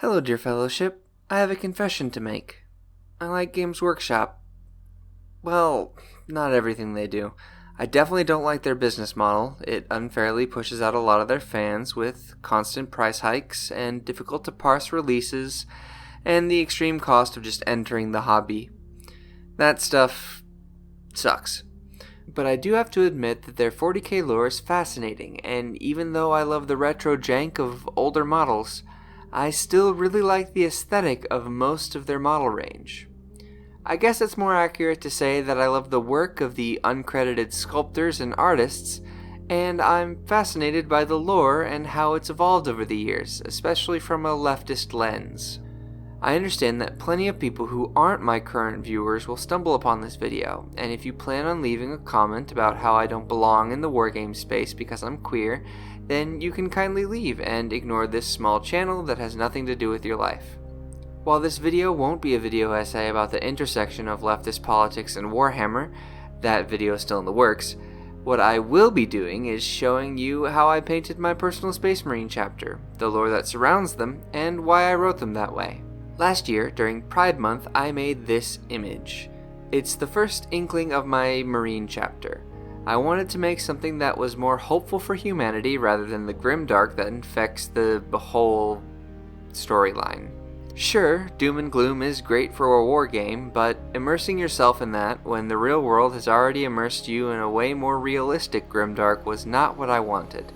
Hello, dear fellowship. I have a confession to make. I like Games Workshop. Well, not everything they do. I definitely don't like their business model. It unfairly pushes out a lot of their fans with constant price hikes and difficult to parse releases and the extreme cost of just entering the hobby. That stuff sucks. But I do have to admit that their 40k lore is fascinating, and even though I love the retro jank of older models, I still really like the aesthetic of most of their model range. I guess it's more accurate to say that I love the work of the uncredited sculptors and artists, and I'm fascinated by the lore and how it's evolved over the years, especially from a leftist lens. I understand that plenty of people who aren't my current viewers will stumble upon this video, and if you plan on leaving a comment about how I don't belong in the wargame space because I'm queer, then you can kindly leave and ignore this small channel that has nothing to do with your life. While this video won't be a video essay about the intersection of leftist politics and Warhammer, that video is still in the works, what I will be doing is showing you how I painted my personal Space Marine chapter, the lore that surrounds them, and why I wrote them that way. Last year, during Pride Month, I made this image. It's the first inkling of my Marine chapter. I wanted to make something that was more hopeful for humanity rather than the grimdark that infects the whole storyline. Sure, doom and gloom is great for a war game, but immersing yourself in that when the real world has already immersed you in a way more realistic grimdark was not what I wanted.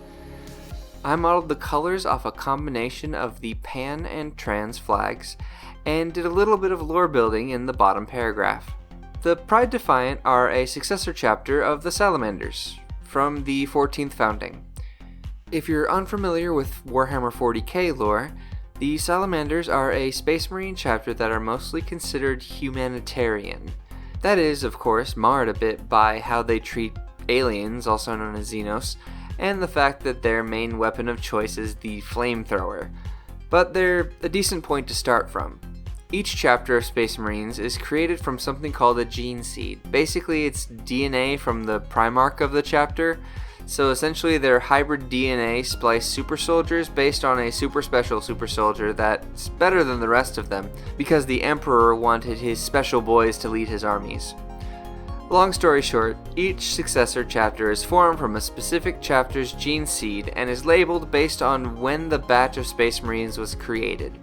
I modeled the colors off a combination of the pan and trans flags, and did a little bit of lore building in the bottom paragraph. The Pride Defiant are a successor chapter of the Salamanders, from the 14th founding. If you're unfamiliar with Warhammer 40k lore, the Salamanders are a Space Marine chapter that are mostly considered humanitarian. That is, of course, marred a bit by how they treat aliens, also known as Xenos, and the fact that their main weapon of choice is the flamethrower. But they're a decent point to start from. Each chapter of Space Marines is created from something called a gene seed. Basically, it's DNA from the Primarch of the chapter, so essentially they're hybrid DNA spliced super soldiers based on a super special super soldier that's better than the rest of them, because the Emperor wanted his special boys to lead his armies. Long story short, each successor chapter is formed from a specific chapter's gene seed and is labeled based on when the batch of Space Marines was created.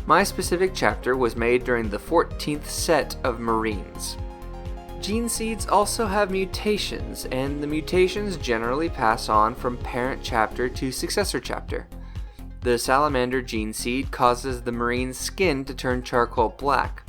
My specific chapter was made during the 14th set of Marines. Gene seeds also have mutations, and the mutations generally pass on from parent chapter to successor chapter. The Salamander gene seed causes the Marine's skin to turn charcoal black,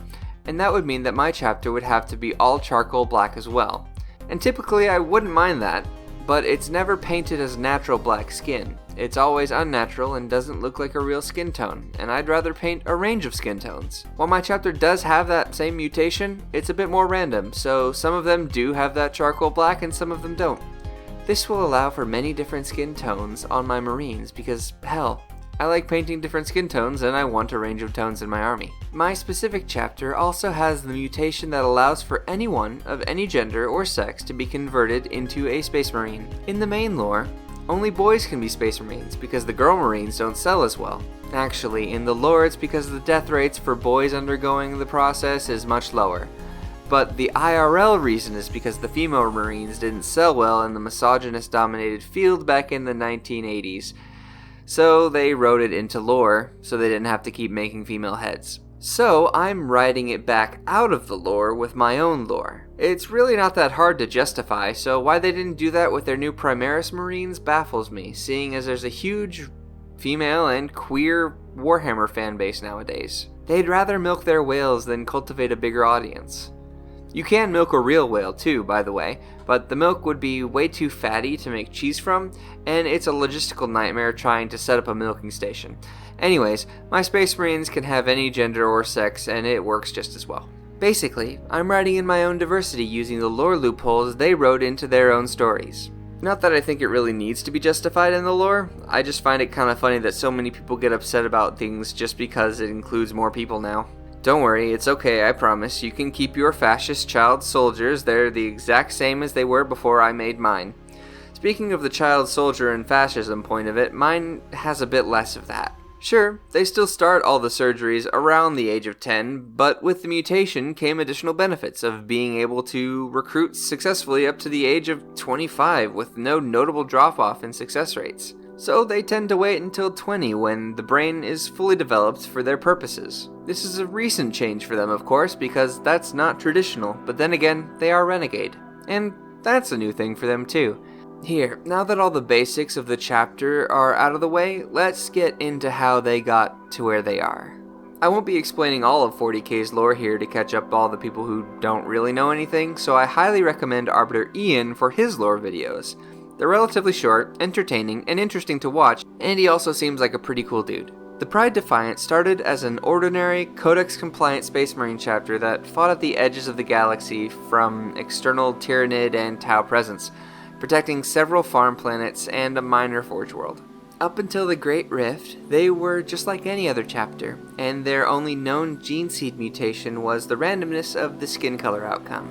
and that would mean that my chapter would have to be all charcoal black as well. And typically I wouldn't mind that, but it's never painted as natural black skin. It's always unnatural and doesn't look like a real skin tone, and I'd rather paint a range of skin tones. While my chapter does have that same mutation, it's a bit more random, so some of them do have that charcoal black and some of them don't. This will allow for many different skin tones on my Marines because, hell, I like painting different skin tones and I want a range of tones in my army. My specific chapter also has the mutation that allows for anyone of any gender or sex to be converted into a Space Marine. In the main lore, only boys can be Space Marines because the girl Marines don't sell as well. Actually, in the lore it's because the death rates for boys undergoing the process is much lower. But the IRL reason is because the female Marines didn't sell well in the misogynist-dominated field back in the 1980s. So they wrote it into lore, so they didn't have to keep making female heads. So I'm writing it back out of the lore with my own lore. It's really not that hard to justify, so why they didn't do that with their new Primaris Marines baffles me, seeing as there's a huge female and queer Warhammer fanbase nowadays. They'd rather milk their whales than cultivate a bigger audience. You can milk a real whale too, by the way, but the milk would be way too fatty to make cheese from, and it's a logistical nightmare trying to set up a milking station. Anyways, my Space Marines can have any gender or sex, and it works just as well. Basically, I'm writing in my own diversity using the lore loopholes they wrote into their own stories. Not that I think it really needs to be justified in the lore, I just find it kind of funny that so many people get upset about things just because it includes more people now. Don't worry, it's okay, I promise. You can keep your fascist child soldiers. They're the exact same as they were before I made mine. Speaking of the child soldier and fascism point of it, mine has a bit less of that. Sure, they still start all the surgeries around the age of 10, but with the mutation came additional benefits of being able to recruit successfully up to the age of 25 with no notable drop-off in success rates. So they tend to wait until 20 when the brain is fully developed for their purposes. This is a recent change for them, of course, because that's not traditional, but then again, they are renegade. And that's a new thing for them too. Here, now that all the basics of the chapter are out of the way, let's get into how they got to where they are. I won't be explaining all of 40K's lore here to catch up all the people who don't really know anything, so I highly recommend Arbiter Ian for his lore videos. They're relatively short, entertaining, and interesting to watch, and he also seems like a pretty cool dude. The Pride Defiant started as an ordinary, Codex-compliant Space Marine chapter that fought at the edges of the galaxy from external Tyranid and Tau presence, protecting several farm planets and a minor forge world. Up until the Great Rift, they were just like any other chapter, and their only known gene seed mutation was the randomness of the skin color outcome.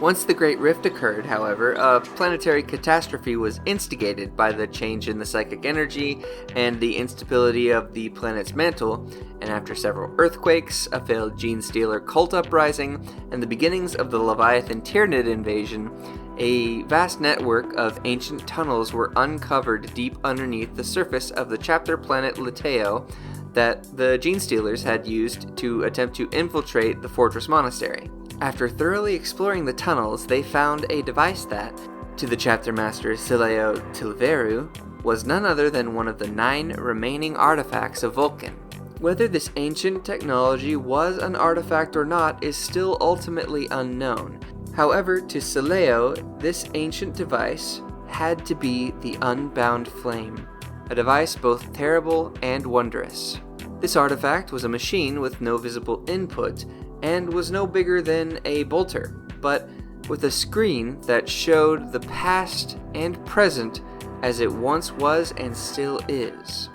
Once the Great Rift occurred, however, a planetary catastrophe was instigated by the change in the psychic energy and the instability of the planet's mantle, and after several earthquakes, a failed gene stealer cult uprising, and the beginnings of the Leviathan Tyranid invasion, a vast network of ancient tunnels were uncovered deep underneath the surface of the chapter planet Leteo that the Gene Stealers had used to attempt to infiltrate the Fortress Monastery. After thoroughly exploring the tunnels, they found a device that, to the chapter master Sileo Tilveru, was none other than one of the 9 remaining artifacts of Vulcan. Whether this ancient technology was an artifact or not is still ultimately unknown. However, to Sileo, this ancient device had to be the Unbound Flame, a device both terrible and wondrous. This artifact was a machine with no visible input, and was no bigger than a bolter, but with a screen that showed the past and present as it once was and still is.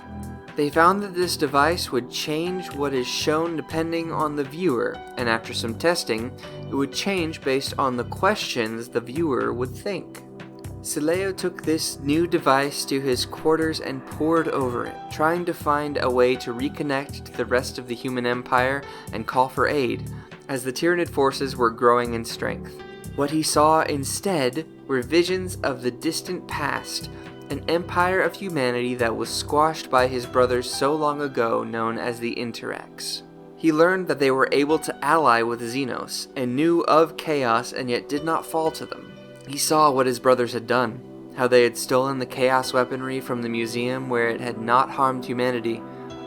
They found that this device would change what is shown depending on the viewer, and after some testing, it would change based on the questions the viewer would think. Sileo took this new device to his quarters and pored over it, trying to find a way to reconnect to the rest of the human empire and call for aid, as the Tyranid forces were growing in strength. What he saw instead were visions of the distant past, an empire of humanity that was squashed by his brothers so long ago known as the Interrex. He learned that they were able to ally with Xenos, and knew of Chaos and yet did not fall to them. He saw what his brothers had done, how they had stolen the Chaos weaponry from the museum where it had not harmed humanity,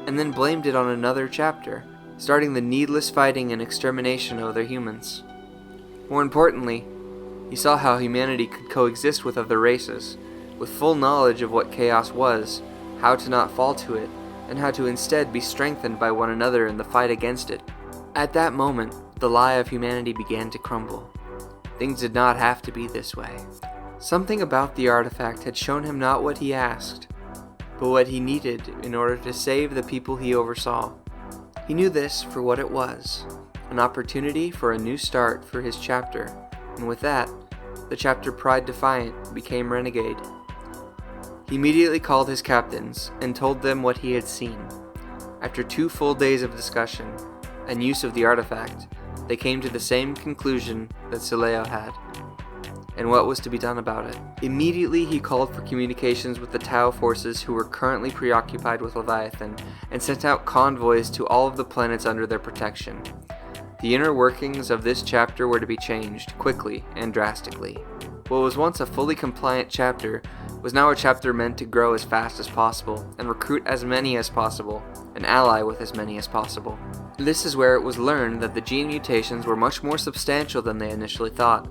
and then blamed it on another chapter, starting the needless fighting and extermination of their humans. More importantly, he saw how humanity could coexist with other races, with full knowledge of what Chaos was, how to not fall to it, and how to instead be strengthened by one another in the fight against it. At that moment, the lie of humanity began to crumble. Things did not have to be this way. Something about the artifact had shown him not what he asked, but what he needed in order to save the people he oversaw. He knew this for what it was, an opportunity for a new start for his chapter, and with that, the chapter Pride Defiant became Renegade. He immediately called his captains and told them what he had seen. After 2 full days of discussion and use of the artifact, they came to the same conclusion that Sileo had, and what was to be done about it. Immediately he called for communications with the Tau forces who were currently preoccupied with Leviathan, and sent out convoys to all of the planets under their protection. The inner workings of this chapter were to be changed, quickly and drastically. What was once a fully compliant chapter was now a chapter meant to grow as fast as possible, and recruit as many as possible, and ally with as many as possible. This is where it was learned that the gene mutations were much more substantial than they initially thought.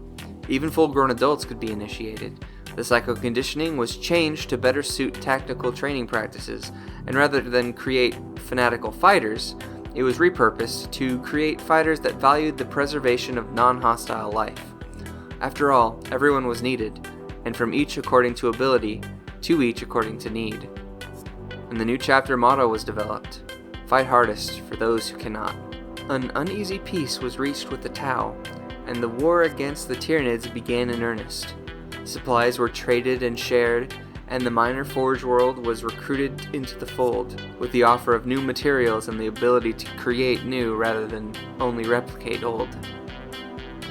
Even full-grown adults could be initiated. The psychoconditioning was changed to better suit tactical training practices, and rather than create fanatical fighters, it was repurposed to create fighters that valued the preservation of non-hostile life. After all, everyone was needed, and from each according to ability, to each according to need. And the new chapter motto was developed: fight hardest for those who cannot. An uneasy peace was reached with the Tau, and the war against the Tyranids began in earnest. Supplies were traded and shared, and the minor forge world was recruited into the fold, with the offer of new materials and the ability to create new rather than only replicate old.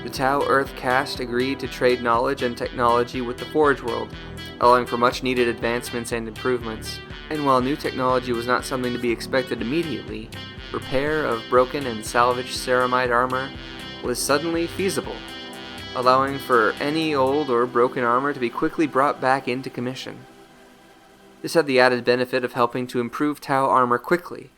The Tau Earth caste agreed to trade knowledge and technology with the forge world, allowing for much needed advancements and improvements. And while new technology was not something to be expected immediately, repair of broken and salvaged ceramide armor was suddenly feasible, allowing for any old or broken armor to be quickly brought back into commission. This had the added benefit of helping to improve Tau armor quickly,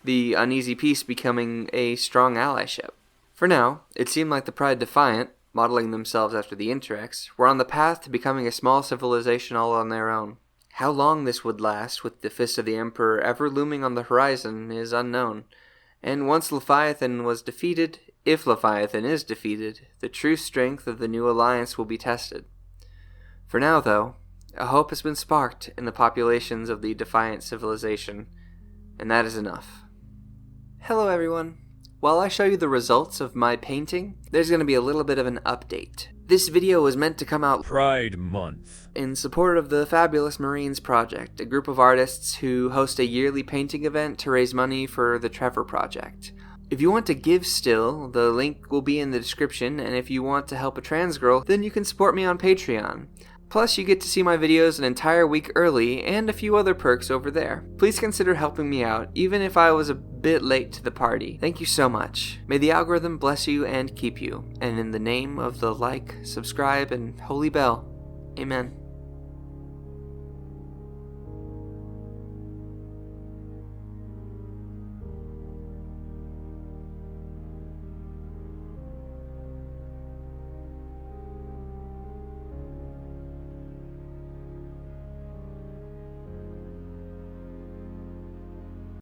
the uneasy piece becoming a strong allyship. For now, it seemed like the Pride Defiant, modeling themselves after the Interex, were on the path to becoming a small civilization all on their own. How long this would last, with the Fist of the Emperor ever looming on the horizon, is unknown. And once Leviathan was defeated, if Leviathan is defeated, the true strength of the new alliance will be tested. For now, though, a hope has been sparked in the populations of the Defiant civilization, and that is enough. Hello everyone. While I show you the results of my painting, there's going to be a little bit of an update. This video was meant to come out Pride Month in support of the Fabulous Marines Project, a group of artists who host a yearly painting event to raise money for the Trevor Project. If you want to give still, the link will be in the description, and if you want to help a trans girl, then you can support me on Patreon. Plus, you get to see my videos an entire week early, and a few other perks over there. Please consider helping me out, even if I was a bit late to the party. Thank you so much. May the algorithm bless you and keep you. And in the name of the like, subscribe, and holy bell, amen.